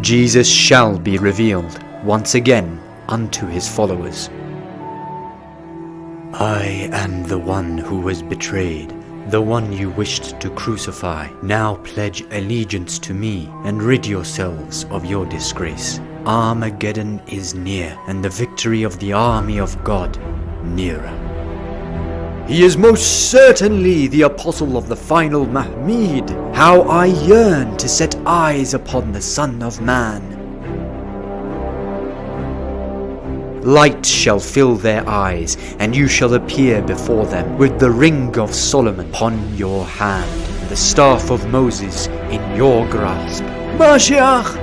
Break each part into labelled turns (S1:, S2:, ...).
S1: Jesus shall be revealed once again unto his followers. I am the one who was betrayed, the one you wished to crucify. Now pledge allegiance to me and rid yourselves of your disgrace. Armageddon is near, and the victory of the army of God nearer. He is most certainly the apostle of the final Mahmud. How I yearn to set eyes upon the Son of Man. Light shall fill their eyes, and you shall appear before them with the ring of Solomon upon your hand, and the staff of Moses in your grasp. Mashiach!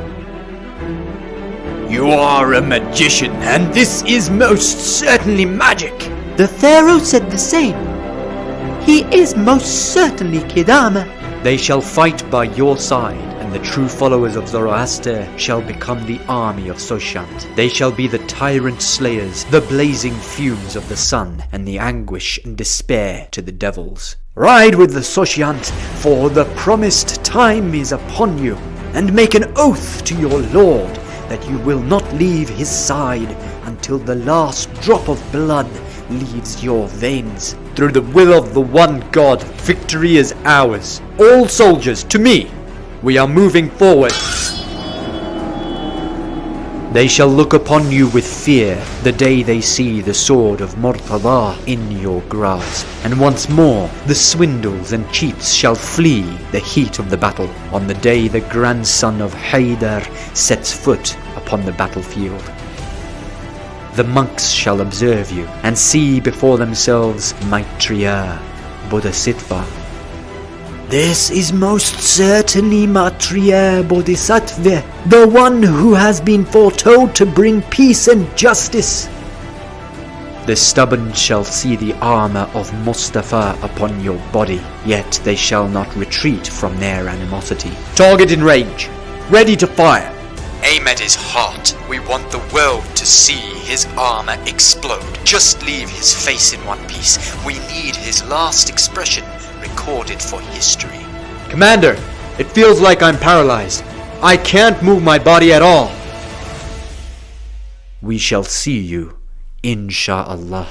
S1: You are a magician, and this is most certainly magic.
S2: The Pharaoh said the same. He is most certainly Kidama.
S1: They shall fight by your side, and the true followers of Zoroaster shall become the army of Soshant. They shall be the tyrant slayers, the blazing fumes of the sun, and the anguish and despair to the devils. Ride with the Soshant, for the promised time is upon you, and make an oath to your Lord that you will not leave his side until the last drop of blood leaves your veins. Through the will of the one God, victory is ours. All soldiers, to me! We are moving forward. They shall look upon you with fear the day they see the sword of Murtada in your grasp. And once more the swindles and cheats shall flee the heat of the battle on the day the grandson of Haydar sets foot upon the battlefield. The monks shall observe you and see before themselves Maitreya, Bodhisattva. This is most certainly Maitreya Bodhisattva, the one who has been foretold to bring peace and justice. The stubborn shall see the armor of Mustafa upon your body, yet they shall not retreat from their animosity. Target in range, ready to fire. Aim at his heart. We want the world to see his armor explode. Just leave his face in one piece. We need his last expression recorded for history. Commander, it feels like I'm paralyzed. I can't move my body at all. We shall see you, insha'Allah.